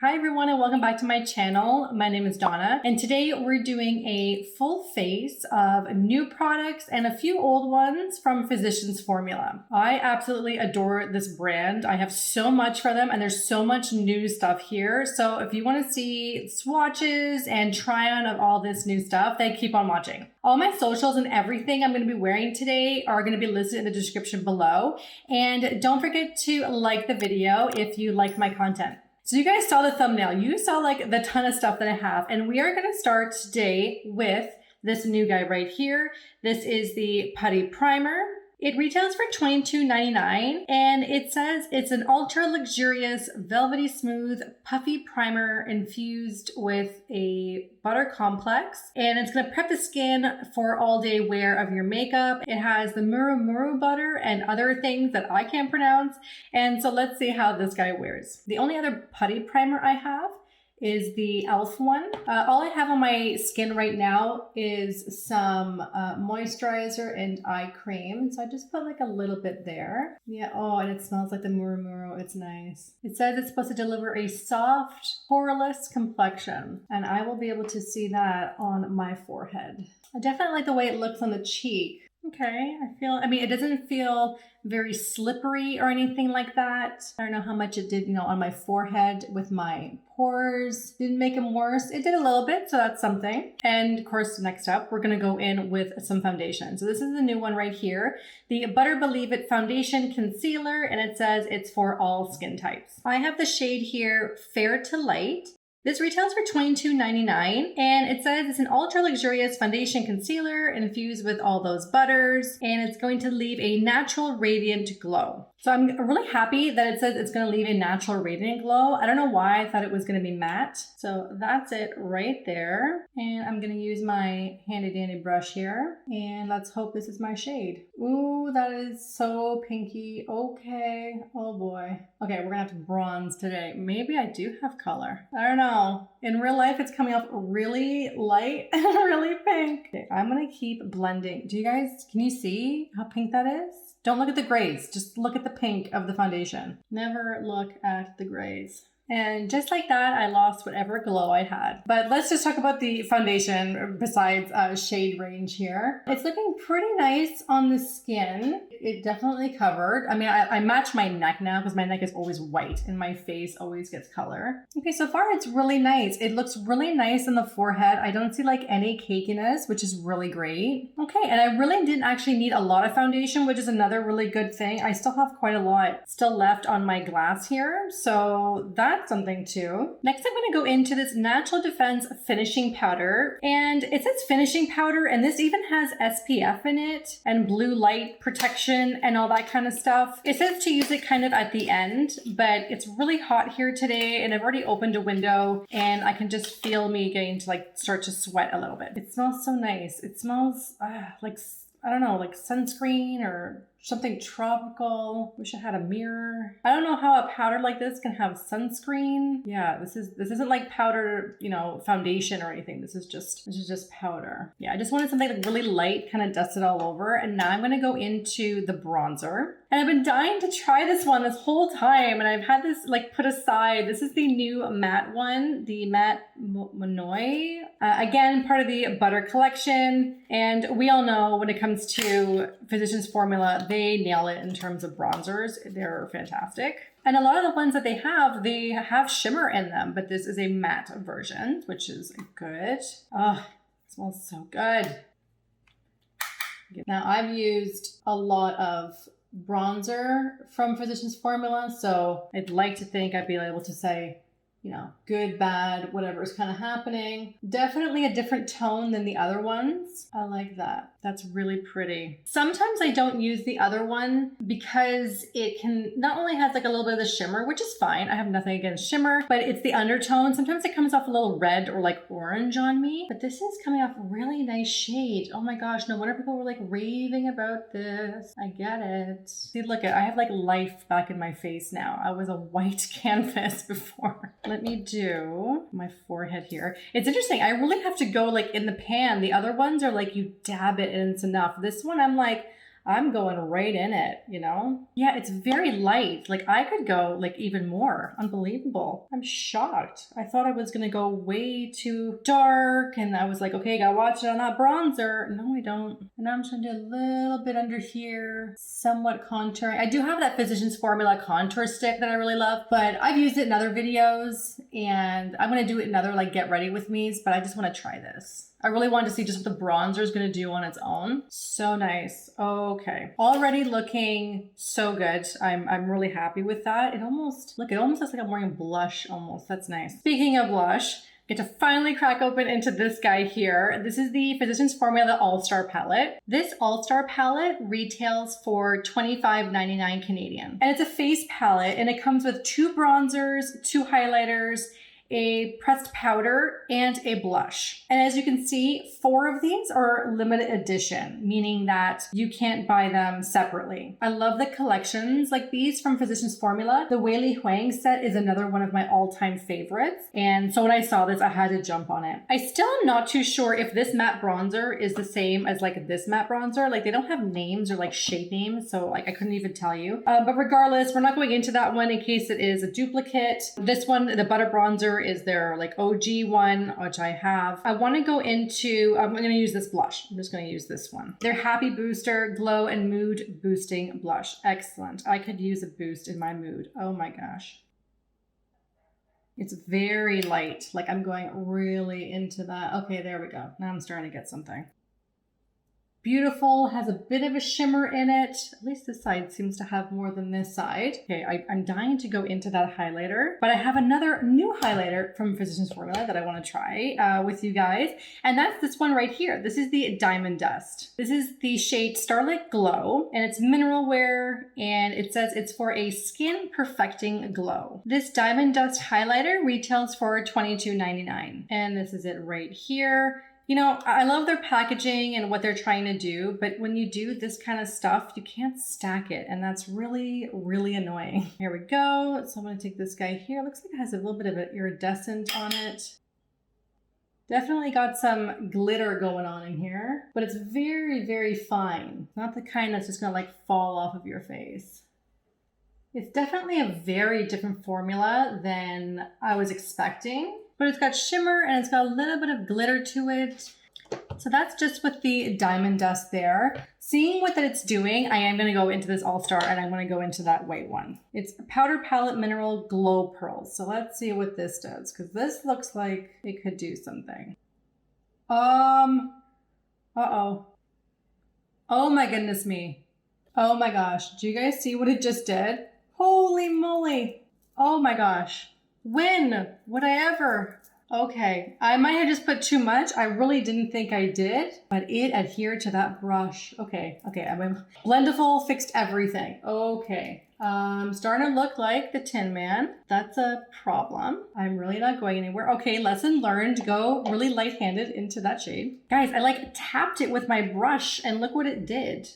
Hi everyone and welcome back to my channel. My name is Donna and today we're doing a full face of new products and a few old ones from Physicians Formula. I absolutely adore this brand. I have so much for them and there's so much new stuff here. So if you want to see swatches and try on of all this new stuff, then keep on watching. All my socials and everything I'm going to be wearing today are going to be listed in the description below. And don't forget to like the video if you like my content. So you guys saw the thumbnail. You saw like the ton of stuff that I have. And we are going to start today with this new guy right here. This is the Putty Primer. It retails for $22.99 and it says it's an ultra luxurious, velvety smooth, puffy primer infused with a butter complex. And it's going to prep the skin for all day wear of your makeup. It has the Murumuru butter and other things that I can't pronounce. And so let's see how this guy wears. The only other putty primer I have is the e.l.f. one. All I have on my skin right now is some moisturizer and eye cream. So I just put like a little bit there. Yeah, oh, and it smells like the Murumuru. It's nice. It says it's supposed to deliver a soft, poreless complexion. And I will be able to see that on my forehead. I definitely like the way it looks on the cheek. Okay, I mean, it doesn't feel very slippery or anything like that. I don't know how much it did, on my forehead with my pores. Didn't make them worse. It did a little bit, so that's something. And of course, next up, we're gonna go in with some foundation. So this is the new one right here, the Butter Believe It Foundation Concealer, and it says it's for all skin types. I have the shade here, Fair to Light. This retails for $22.99 and it says it's an ultra luxurious foundation concealer infused with all those butters and it's going to leave a natural radiant glow. So I'm really happy that it says it's going to leave a natural radiant glow. I don't know why I thought it was going to be matte. So that's it right there. And I'm going to use my handy dandy brush here and let's hope this is my shade. Ooh, that is so pinky. Okay. Oh boy. Okay, we're gonna have to bronze today. Maybe I do have color. I don't know. In real life, it's coming off really light and really pink. Okay, I'm gonna keep blending. Can you see how pink that is? Don't look at the grays, just look at the pink of the foundation. Never look at the grays. And just like that, I lost whatever glow I had. But let's just talk about the foundation besides shade range here. It's looking pretty nice on the skin. It definitely covered. I mean, I match my neck now because my neck is always white and my face always gets color. Okay, so far it's really nice. It looks really nice on the forehead. I don't see like any cakiness, which is really great. Okay, and I really didn't actually need a lot of foundation, which is another really good thing. I still have quite a lot still left on my glass here. So that's something too. Next, I'm going to go into this Natural Defense finishing powder, and it says finishing powder, and this even has SPF in it and blue light protection and all that kind of stuff. It says to use it kind of at the end, but it's really hot here today, and I've already opened a window, and I can just feel me getting to like start to sweat a little bit. It smells so nice. It smells like, I don't know, like sunscreen or something tropical. Wish I had a mirror. I don't know how a powder like this can have sunscreen. Yeah, this isn't like powder, foundation or anything. This is just powder. Yeah, I just wanted something like really light, kind of dusted all over. And now I'm gonna go into the bronzer. And I've been dying to try this one this whole time. And I've had this like put aside. This is the new matte one, the matte Monoi. Again, part of the butter collection. And we all know when it comes to Physicians Formula, they nail it in terms of bronzers. They're fantastic. And a lot of the ones that they have shimmer in them, but this is a matte version, which is good. Oh, it smells so good. Now I've used a lot of bronzer from Physicians Formula, so I'd like to think I'd be able to say, good, bad, whatever is kind of happening. Definitely a different tone than the other ones. I like that. That's really pretty. Sometimes I don't use the other one because it can not only has like a little bit of the shimmer, which is fine. I have nothing against shimmer, but it's the undertone. Sometimes it comes off a little red or like orange on me, but this is coming off really nice shade. Oh my gosh, no wonder people were like raving about this. I get it. See, look, I have like life back in my face now. I was a white canvas before. Let me do my forehead here. It's interesting. I really have to go like in the pan. The other ones are like you dab it and it's enough. This one, I'm like, I'm going right in it, you know? Yeah, it's very light. Like I could go like even more. Unbelievable. I'm shocked. I thought I was gonna go way too dark and I was like, okay, gotta watch it on that bronzer. No, I don't. And now I'm just gonna do a little bit under here, somewhat contouring. I do have that Physicians Formula contour stick that I really love, but I've used it in other videos and I'm gonna do it in other like get ready with me's, but I just wanna try this. I really wanted to see just what the bronzer is going to do on its own. So nice. Okay. Already looking so good. I'm really happy with that. It almost looks like I'm wearing blush almost. That's nice. Speaking of blush, get to finally crack open into this guy here. This is the Physicians Formula All-Star palette. This All-Star palette retails for $25.99 Canadian. And it's a face palette and it comes with 2 bronzers, 2 highlighters, a pressed powder, and a blush. And as you can see, 4 of these are limited edition, meaning that you can't buy them separately. I love the collections like these from Physicians Formula. The Wei Li Huang set is another one of my all-time favorites. And so when I saw this, I had to jump on it. I still am not too sure if this matte bronzer is the same as like this matte bronzer. Like they don't have names or like shade names, so like I couldn't even tell you. But regardless, we're not going into that one in case it is a duplicate. This one, the butter bronzer, is their like OG one, which I have. I want to go into, I'm going to use this blush. I'm just going to use this one. Their Happy Booster Glow and Mood Boosting Blush. Excellent. I could use a boost in my mood. Oh my gosh. It's very light. Like I'm going really into that. Okay, there we go. Now I'm starting to get something. Beautiful, has a bit of a shimmer in it. At least this side seems to have more than this side. Okay, I'm dying to go into that highlighter, but I have another new highlighter from Physicians Formula that I want to try with you guys. And that's this one right here. This is the Diamond Dust. This is the shade Starlit Glow, and it's mineral wear, and it says it's for a skin perfecting glow. This Diamond Dust highlighter retails for $22.99. And this is it right here. You know, I love their packaging and what they're trying to do, but when you do this kind of stuff, you can't stack it, and that's really, really annoying. Here we go. So I'm going to take this guy here. Looks like it has a little bit of an iridescent on it. Definitely got some glitter going on in here, but it's very, very fine. Not the kind that's just going to like fall off of your face. It's definitely a very different formula than I was expecting. But it's got shimmer and it's got a little bit of glitter to it. So that's just with the Diamond Dust there. Seeing what that it's doing, I am going to go into this All-Star and I'm going to go into that white one. It's Powder Palette Mineral Glow Pearls. So let's see what this does, because this looks like it could do something. Uh-oh. Oh my goodness me. Oh my gosh. Do you guys see what it just did? Holy moly. Oh my gosh. When would I ever? Okay, I might have just put too much. I really didn't think I did, but it adhered to that brush. Okay, I'm Blendiful fixed everything. Okay, starting to look like the Tin Man. That's a problem. I'm really not going anywhere. Okay, lesson learned. Go really light-handed into that shade. Guys, I like tapped it with my brush and look what it did.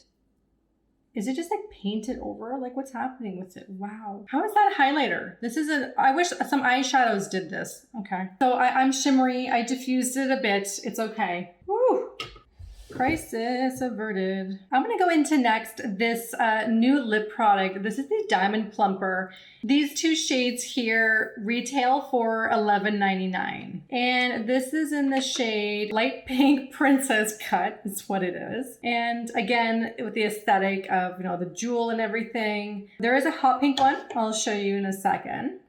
Is it just like painted over? Like what's happening with it? Wow. How is that highlighter? This is I wish some eyeshadows did this. Okay. So I'm shimmery. I diffused it a bit. It's okay. Woo. Crisis averted. I'm going to go into next this new lip product. This is the Diamond Plumper. These 2 shades here retail for $11.99. And this is in the shade Light Pink Princess Cut is what it is. And again, with the aesthetic of, you know, the jewel and everything. There is a hot pink one. I'll show you in a second.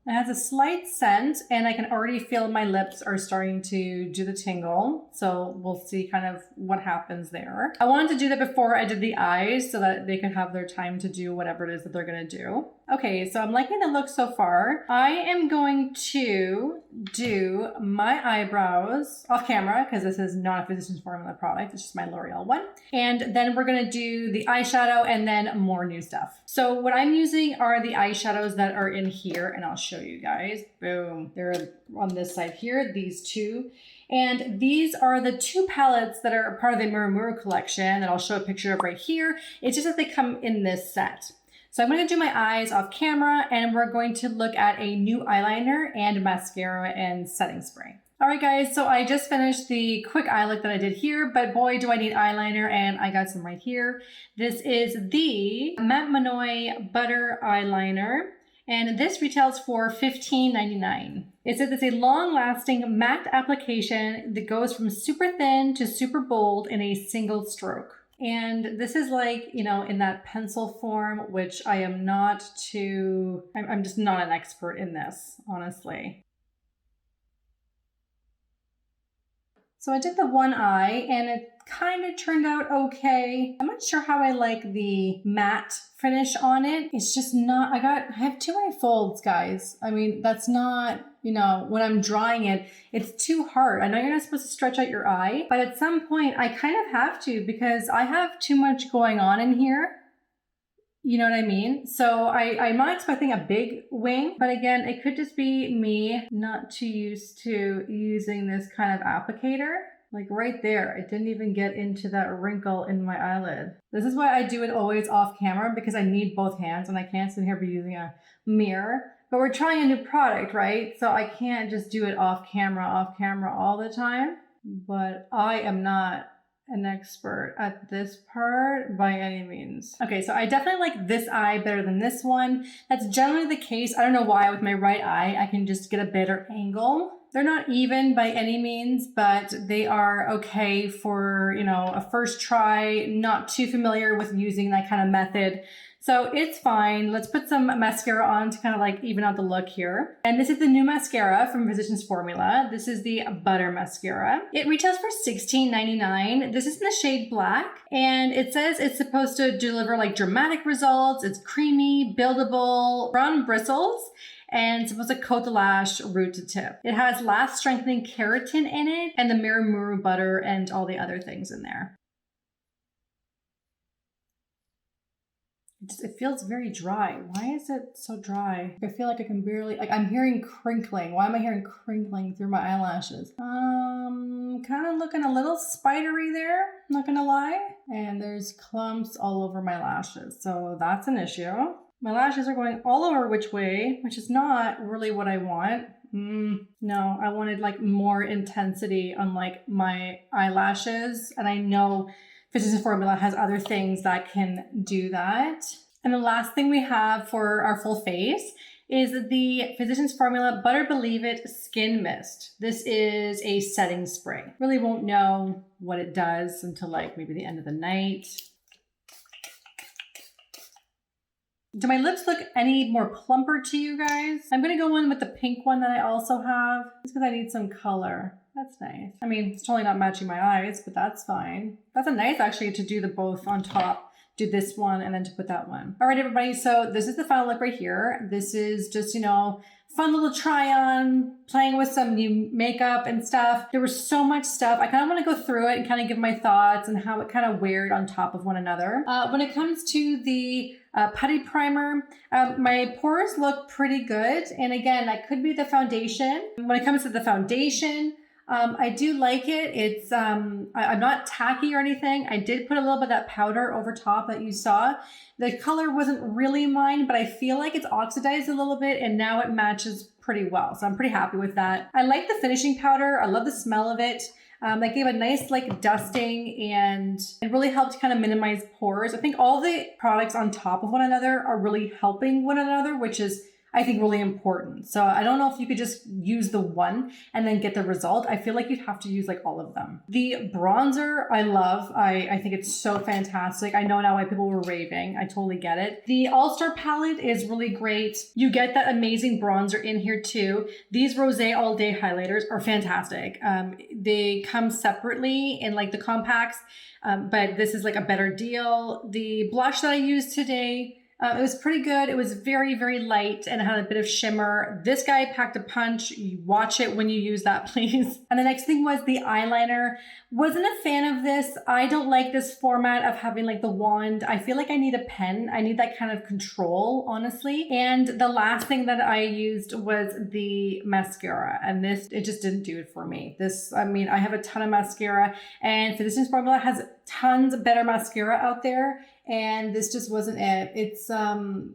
It has a slight scent and I can already feel my lips are starting to do the tingle. So we'll see kind of what happens there. I wanted to do that before I did the eyes so that they could have their time to do whatever it is that they're going to do. Okay, so I'm liking the look so far. I am going to do my eyebrows off camera because this is not a Physicians Formula product. It's just my L'Oreal one. And then we're going to do the eyeshadow and then more new stuff. So what I'm using are the eyeshadows that are in here, and I'll show you guys. Boom. They're on this side here, these 2. And these are the 2 palettes that are part of the Murumuru collection that I'll show a picture of right here. It's just that they come in this set. So I'm going to do my eyes off camera and we're going to look at a new eyeliner and mascara and setting spray. All right, guys, so I just finished the quick eye look that I did here, but boy, do I need eyeliner, and I got some right here. This is the Matte Monoi Butter Eyeliner, and this retails for $15.99. It says it's a long-lasting matte application that goes from super thin to super bold in a single stroke. And this is like, you know, in that pencil form, which I am not I'm just not an expert in this, honestly. So I did the one eye and it kind of turned out okay. I'm not sure how I like the matte finish on it. It's just not, I have too many folds, guys. I mean, that's not, you know, when I'm drawing it, it's too hard. I know you're not supposed to stretch out your eye, but at some point I kind of have to because I have too much going on in here. You know what I mean? So I'm not expecting a big wing, but again, it could just be me not too used to using this kind of applicator. Like right there, it didn't even get into that wrinkle in my eyelid. This is why I do it always off camera because I need both hands and I can't sit here be using a mirror. But we're trying a new product, right? So I can't just do it off camera all the time. But I am not an expert at this part by any means. Okay, so I definitely like this eye better than this one. That's generally the case. I don't know why with my right eye, I can just get a better angle. They're not even by any means, but they are okay for, you know, a first try, not too familiar with using that kind of method. So it's fine. Let's put some mascara on to kind of like even out the look here. And this is the new mascara from Physicians Formula. This is the Butter Mascara. It retails for $16.99. This is in the shade Black. And it says it's supposed to deliver like dramatic results. It's creamy, buildable, brown bristles, and it's supposed to coat the lash root to tip. It has lash strengthening keratin in it and the Murumuru butter and all the other things in there. It feels very dry. Why is it so dry? I feel like I can barely, like I'm hearing crinkling. Why am I hearing crinkling through my eyelashes? Kind of looking a little spidery there, not gonna lie. And there's clumps all over my lashes. So that's an issue. My lashes are going all over which way, which is not really what I want. No, I wanted like more intensity on like my eyelashes. And I know Physicians Formula has other things that can do that. And the last thing we have for our full face is the Physicians Formula Butter Believe It Skin Mist. This is a setting spray. Really won't know what it does until like maybe the end of the night. Do my lips look any more plumper to you guys? I'm gonna go in with the pink one that I also have, just because I need some color. That's nice. I mean, it's totally not matching my eyes, but that's fine. That's a nice actually to do the both on top. Do this one and then to put that one. All right, everybody, so this is the final look right here. This is just, you know, fun little try on, playing with some new makeup and stuff. There was so much stuff. I kind of want to go through it and kind of give my thoughts and how it kind of weared on top of one another. When it comes to the Putty primer, my pores look pretty good. And again, that could be the foundation. When it comes to the foundation, I do like it. It's, I'm not tacky or anything. I did put a little bit of that powder over top that you saw. The color wasn't really mine, but I feel like it's oxidized a little bit and now it matches pretty well. So I'm pretty happy with that. I like the finishing powder. I love the smell of it. That gave a nice like dusting and it really helped kind of minimize pores. I think all the products on top of one another are really helping one another, which is I think really important. So I don't know if you could just use the one and then get the result. I feel like you'd have to use like all of them. The bronzer I love. I think it's so fantastic. I know now why people were raving. I totally get it. The All-Star palette is really great. You get that amazing bronzer in here too. These Rosé All Day highlighters are fantastic. They come separately in like the compacts, but this is like a better deal. The blush that I used today, it was pretty good. It was very, very light and it had a bit of shimmer. This guy packed a punch. You watch it when you use that, please. And the next thing was the eyeliner. Wasn't a fan of this. I don't like this format of having like the wand. I feel like I need a pen. I need that kind of control, honestly. And the last thing that I used was the mascara. And this, it just didn't do it for me. This, I mean, I have a ton of mascara and Physicians Formula has tons of better mascara out there. And this just wasn't it. It's,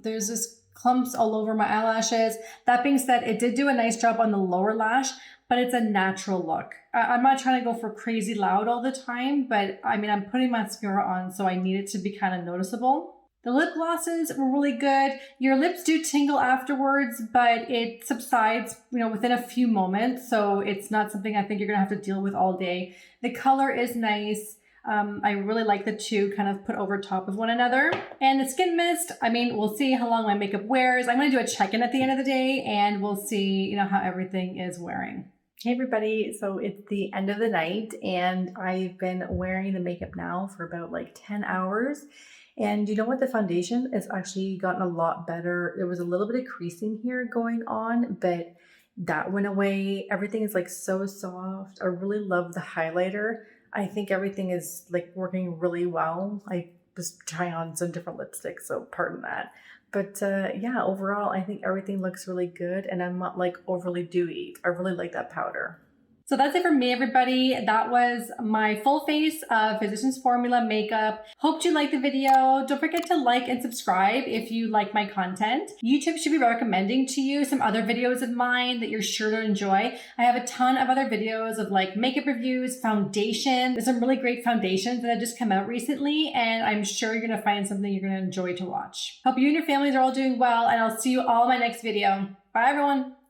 there's this clumps all over my eyelashes. That being said, it did do a nice job on the lower lash, but it's a natural look. I'm not trying to go for crazy loud all the time, but I mean, I'm putting mascara on, so I need it to be kind of noticeable. The lip glosses were really good. Your lips do tingle afterwards, but it subsides, within a few moments. So it's not something I think you're gonna have to deal with all day. The color is nice. I really like the two kind of put over top of one another. And the skin mist, I mean, we'll see how long my makeup wears. I'm gonna do a check-in at the end of the day and we'll see, how everything is wearing. Hey everybody, so it's the end of the night and I've been wearing the makeup now for about like 10 hours. And you know what? The foundation has actually gotten a lot better. There was a little bit of creasing here going on, but that went away. Everything is like so soft. I really love the highlighter. I think everything is like working really well. I was trying on some different lipsticks, so pardon that. But yeah, overall, I think everything looks really good and I'm not like overly dewy. I really like that powder. So that's it for me, everybody. That was my full face of Physicians Formula makeup. Hope you liked the video. Don't forget to like and subscribe if you like my content. YouTube should be recommending to you some other videos of mine that you're sure to enjoy. I have a ton of other videos of like makeup reviews, foundation. There's some really great foundations that have just come out recently, and I'm sure you're gonna find something you're gonna enjoy to watch. Hope you and your families are all doing well, and I'll see you all in my next video. Bye, everyone.